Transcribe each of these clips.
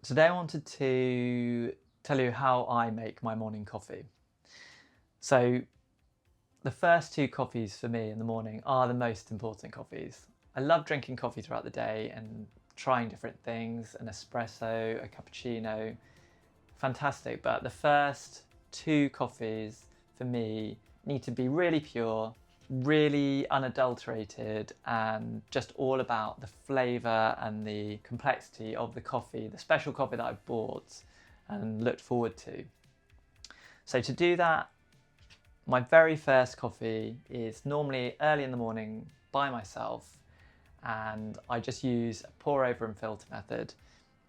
Today I wanted to tell you how I make my morning coffee. So the first two coffees for me in the morning are the most important coffees. I love drinking coffee throughout the day and trying different things, an espresso, a cappuccino, fantastic. But the first two coffees for me need to be really pure, really unadulterated, and just all about the flavour and the complexity of the coffee, the special coffee that I've bought and looked forward to. So to do that, my very first coffee is normally early in the morning by myself, and I just use a pour over and filter method.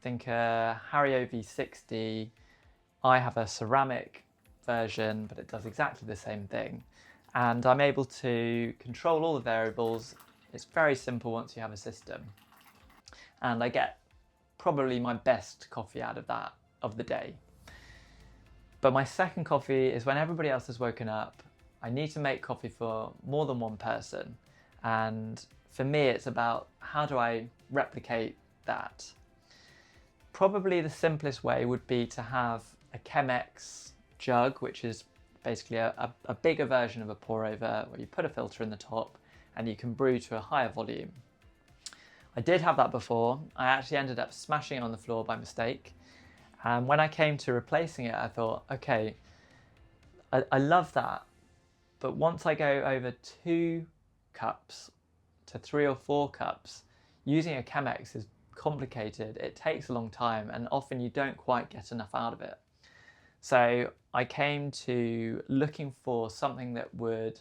Think a Hario V60. I have a ceramic version, but it does exactly the same thing. And I'm able to control all the variables. It's very simple once you have a system. And I get probably my best coffee out of that of the day. But my second coffee is when everybody else has woken up. I need to make coffee for more than one person. And for me, it's about how do I replicate that? Probably the simplest way would be to have a Chemex jug, which is basically a bigger version of a pour over where you put a filter in the top and you can brew to a higher volume. I did have that before. I actually ended up smashing it on the floor by mistake. And when I came to replacing it, I thought, okay, I love that. But once I go over 2 cups to 3 or 4 cups, using a Chemex is complicated. It takes a long time and often you don't quite get enough out of it. So I came to looking for something that would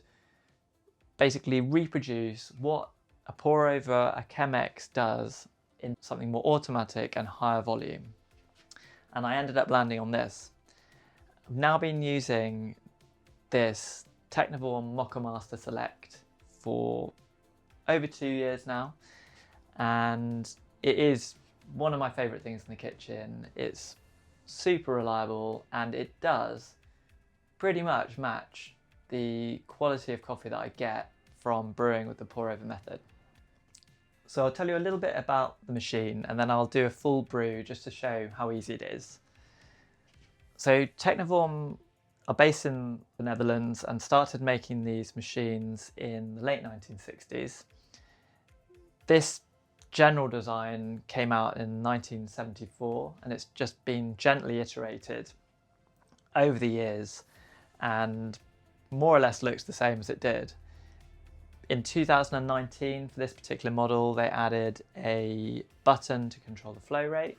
basically reproduce what a pour over a Chemex does in something more automatic and higher volume. And I ended up landing on this. I've now been using this Technivorm Moccamaster Select for over 2 years now. And it is one of my favourite things in the kitchen. It's super reliable and it does pretty much match the quality of coffee that I get from brewing with the pour over method. So I'll tell you a little bit about the machine and then I'll do a full brew just to show how easy it is. So Technivorm are based in the Netherlands and started making these machines in the late 1960s. This general design came out in 1974 and it's just been gently iterated over the years and more or less looks the same as it did. In 2019, for this particular model, they added a button to control the flow rate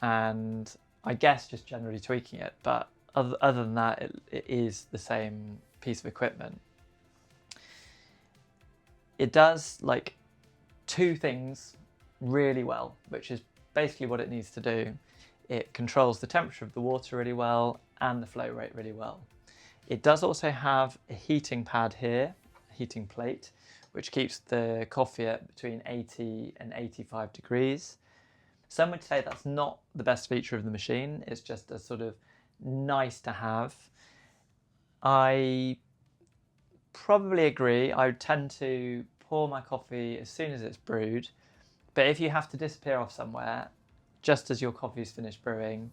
and I guess just generally tweaking it, but other than that, it is the same piece of equipment. It does like 2 things really well, which is basically what it needs to do. It controls the temperature of the water really well and the flow rate really well. It does also have a heating pad here, a heating plate, which keeps the coffee at between 80 and 85 degrees. Some would say that's not the best feature of the machine. It's just a sort of nice to have. I probably agree. I would tend to pour my coffee as soon as it's brewed, but if you have to disappear off somewhere just as your coffee's finished brewing,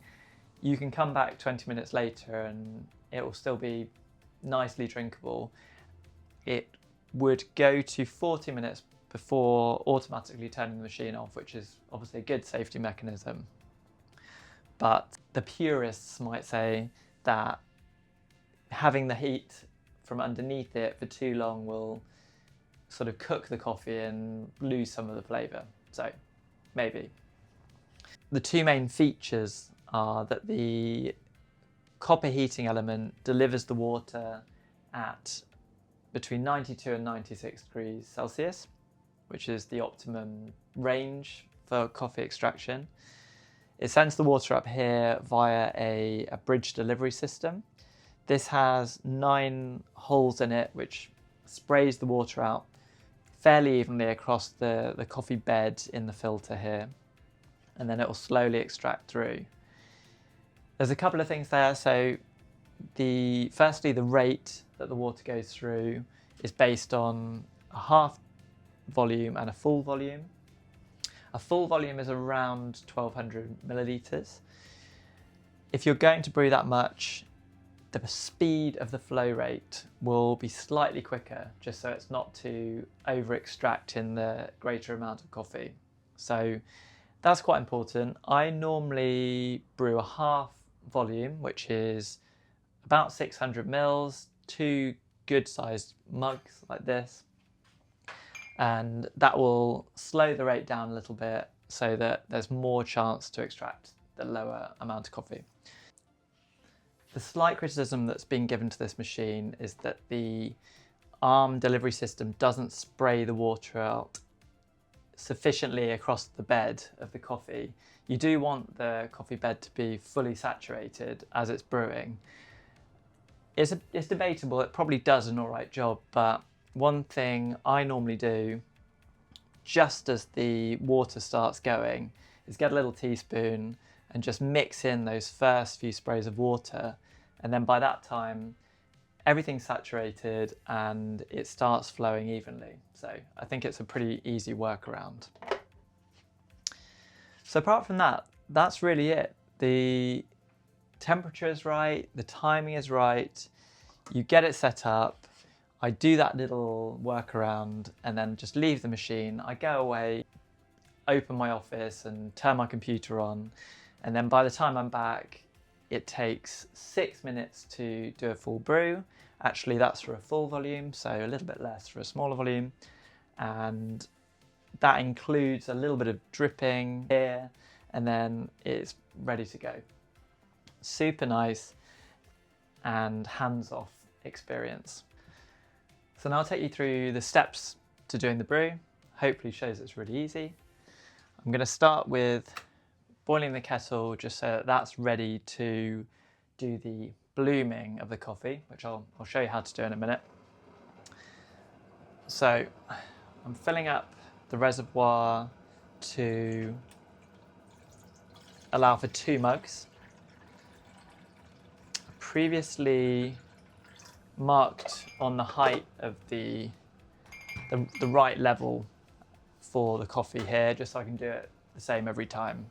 you can come back 20 minutes later and it will still be nicely drinkable. It would go to 40 minutes before automatically turning the machine off, which is obviously a good safety mechanism. But the purists might say that having the heat from underneath it for too long will sort of cook the coffee and lose some of the flavour. So maybe. The 2 main features are that the copper heating element delivers the water at between 92 and 96 degrees Celsius, which is the optimum range for coffee extraction. It sends the water up here via a bridge delivery system. This has 9 holes in it, which sprays the water out fairly evenly across the coffee bed in the filter here, and then it will slowly extract through. There's a couple of things there. So firstly, the rate that the water goes through is based on a half volume and a full volume. A full volume is around 1200 millilitres. If you're going to brew that much, the speed of the flow rate will be slightly quicker, just so it's not to over extract in the greater amount of coffee. So that's quite important. I normally brew a half volume, which is about 600 mils, 2 good sized mugs like this, and that will slow the rate down a little bit so that there's more chance to extract the lower amount of coffee. The slight criticism that's been given to this machine is that the arm delivery system doesn't spray the water out sufficiently across the bed of the coffee. You do want the coffee bed to be fully saturated as it's brewing. It's debatable, it probably does an alright job, but one thing I normally do just as the water starts going is get a little teaspoon and just mix in those first few sprays of water, and then by that time everything's saturated and it starts flowing evenly. So I think it's a pretty easy workaround. So apart from that, that's really it. The temperature is right, the timing is right, you get it set up. I do that little workaround and then just leave the machine. I go away, open my office and turn my computer on, and then by the time I'm back, it takes 6 minutes to do a full brew. Actually, that's for a full volume, so a little bit less for a smaller volume. And that includes a little bit of dripping here, and then it's ready to go. Super nice and hands-off experience. So now I'll take you through the steps to doing the brew. Hopefully shows it's really easy. I'm going to start with boiling the kettle just so that that's ready to do the blooming of the coffee, which I'll show you how to do in a minute. So I'm filling up the reservoir to allow for 2 mugs. Previously marked on the height of the right level for the coffee here, just so I can do it the same every time.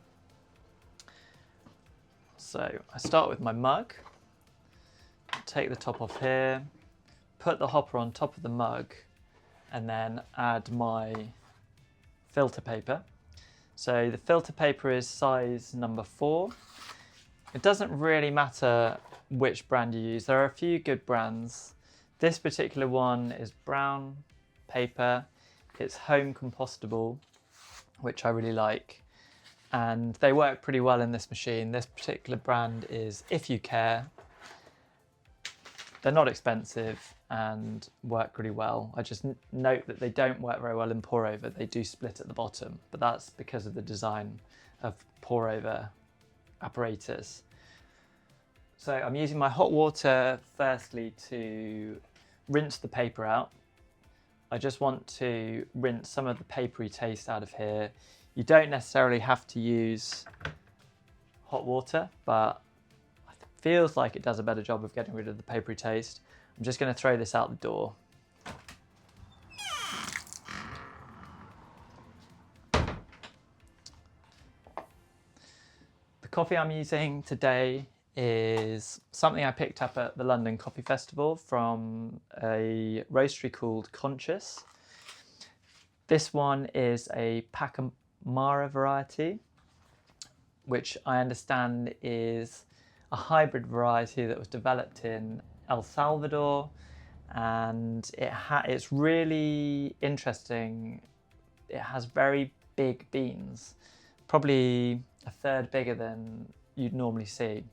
So I start with my mug, take the top off here, put the hopper on top of the mug, and then add my filter paper. So the filter paper is size number 4. It doesn't really matter which brand you use. There are a few good brands. This particular one is brown paper. It's home compostable, which I really like. And they work pretty well in this machine. This particular brand is If You Care. They're not expensive and work really well. I just note that they don't work very well in pour over. They do split at the bottom, but that's because of the design of pour over apparatus. So I'm using my hot water firstly to rinse the paper out. I just want to rinse some of the papery taste out of here. You don't necessarily have to use hot water, but it feels like it does a better job of getting rid of the papery taste. I'm just going to throw this out the door. The coffee I'm using today is something I picked up at the London Coffee Festival from a roastery called Conscious. This one is a Pacamara variety, which I understand is a hybrid variety that was developed in El Salvador, and it's really interesting. It has very big beans, probably a third bigger than you'd normally see.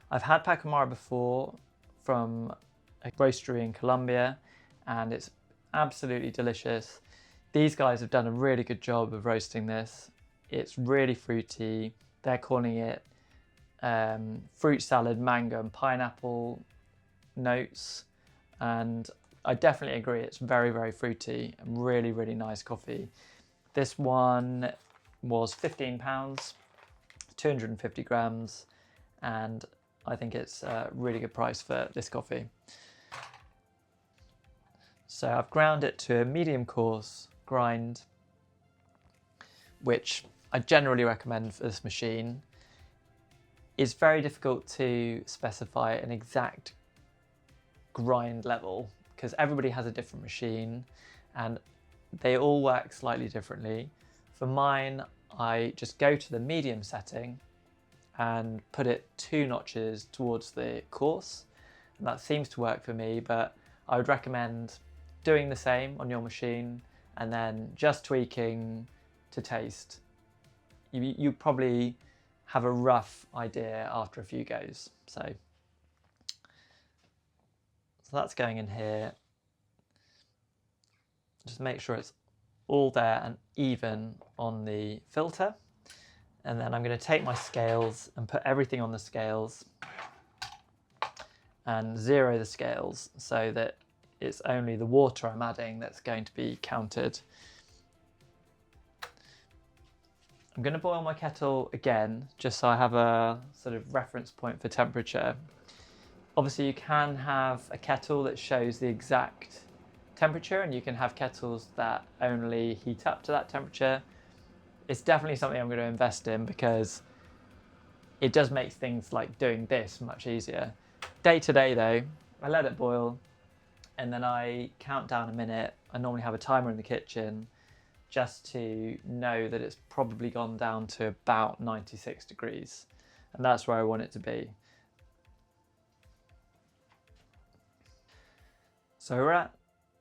I've had Pacamara before from a roastery in Colombia, and it's absolutely delicious. These guys have done a really good job of roasting this. It's really fruity. They're calling it fruit salad, mango and pineapple notes, and I definitely agree. It's very, very fruity and really, really nice coffee. This one was £15, 250 grams, and I think it's a really good price for this coffee. So I've ground it to a medium coarse grind. which I generally recommend for this machine. It's very difficult to specify an exact grind level because everybody has a different machine and they all work slightly differently. For mine, I just go to the medium setting and put it 2 notches towards the coarse, and that seems to work for me, but I would recommend doing the same on your machine and then just tweaking to taste. You probably have a rough idea after a few goes. So that's going in here. Just make sure it's all there and even on the filter. And then I'm going to take my scales and put everything on the scales and zero the scales so that it's only the water I'm adding that's going to be counted. I'm going to boil my kettle again, just so I have a sort of reference point for temperature. Obviously you can have a kettle that shows the exact temperature, and you can have kettles that only heat up to that temperature. It's definitely something I'm going to invest in because it does make things like doing this much easier. Day to day though, I let it boil and then I count down a minute. I normally have a timer in the kitchen just to know that it's probably gone down to about 96 degrees, and that's where I want it to be. So we're at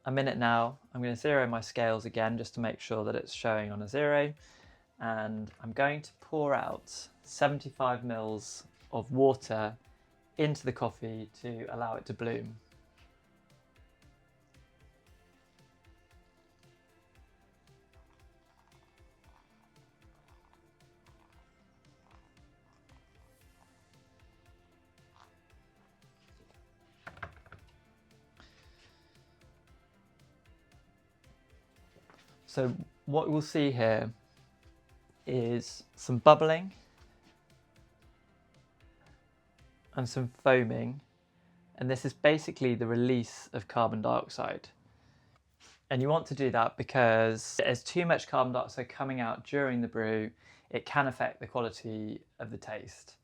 a minute now. I'm going to zero my scales again just to make sure that it's showing on a 0, and I'm going to pour out 75 mils of water into the coffee to allow it to bloom. So what we'll see here is some bubbling and some foaming, and this is basically the release of carbon dioxide. And you want to do that because there's too much carbon dioxide coming out during the brew. It can affect the quality of the taste.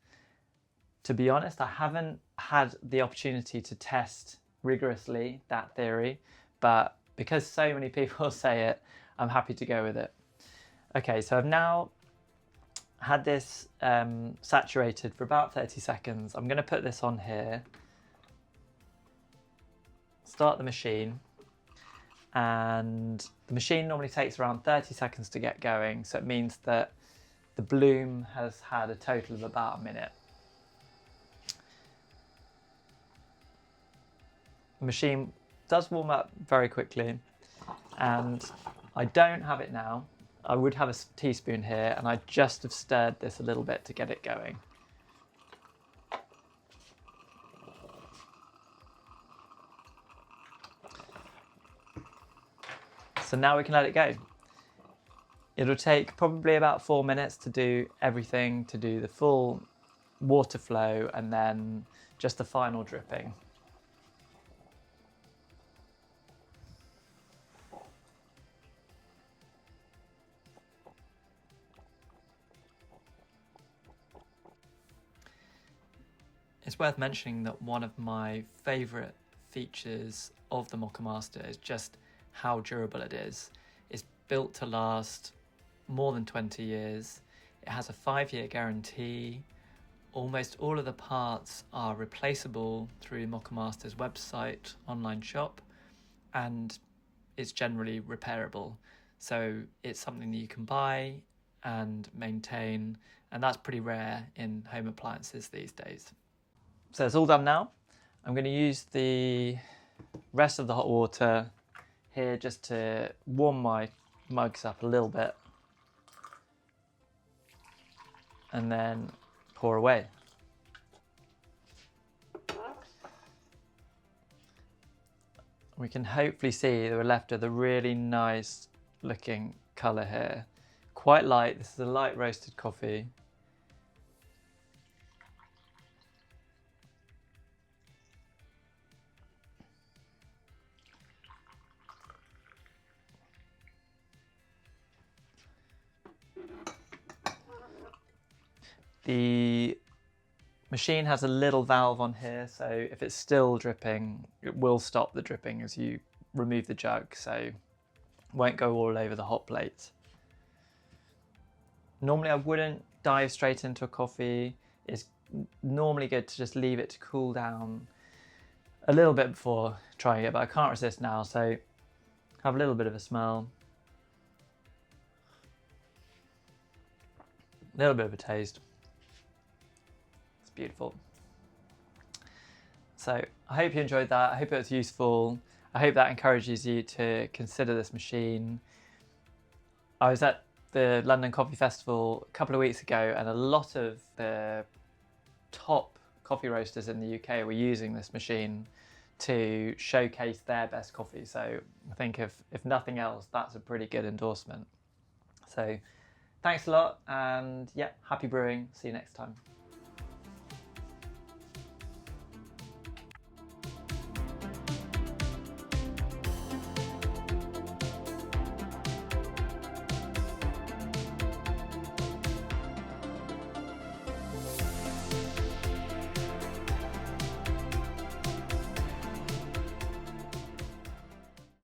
To be honest, I haven't had the opportunity to test rigorously that theory, but because so many people say it, I'm happy to go with it. Okay, so I've now had this saturated for about 30 seconds. I'm going to put this on here, start the machine, and the machine normally takes around 30 seconds to get going, so it means that the bloom has had a total of about a minute. The machine does warm up very quickly, and I don't have it now. I would have a teaspoon here, and I just have stirred this a little bit to get it going. So now we can let it go. It'll take probably about 4 minutes to do everything, to do the full water flow and then just the final dripping. It's worth mentioning that one of my favourite features of the Moccamaster is just how durable it is. It's built to last more than 20 years. It has a 5-year guarantee. Almost all of the parts are replaceable through Moccamaster's website, online shop, and it's generally repairable. So it's something that you can buy and maintain, and that's pretty rare in home appliances these days. So it's all done now. I'm going to use the rest of the hot water here just to warm my mugs up a little bit and then pour away. We can hopefully see that we're left with a really nice looking colour here. Quite light, this is a light roasted coffee. The machine has a little valve on here, so if it's still dripping, it will stop the dripping as you remove the jug, so it won't go all over the hot plate. Normally I wouldn't dive straight into a coffee. It's normally good to just leave it to cool down a little bit before trying it, but I can't resist now, so have a little bit of a smell. A little bit of a taste. It's beautiful. So I hope you enjoyed that. I hope it was useful. I hope that encourages you to consider this machine. I was at the London Coffee Festival a couple of weeks ago, and a lot of the top coffee roasters in the UK were using this machine to showcase their best coffee. So I think if nothing else, that's a pretty good endorsement. So thanks a lot, and yeah, happy brewing. See you next time.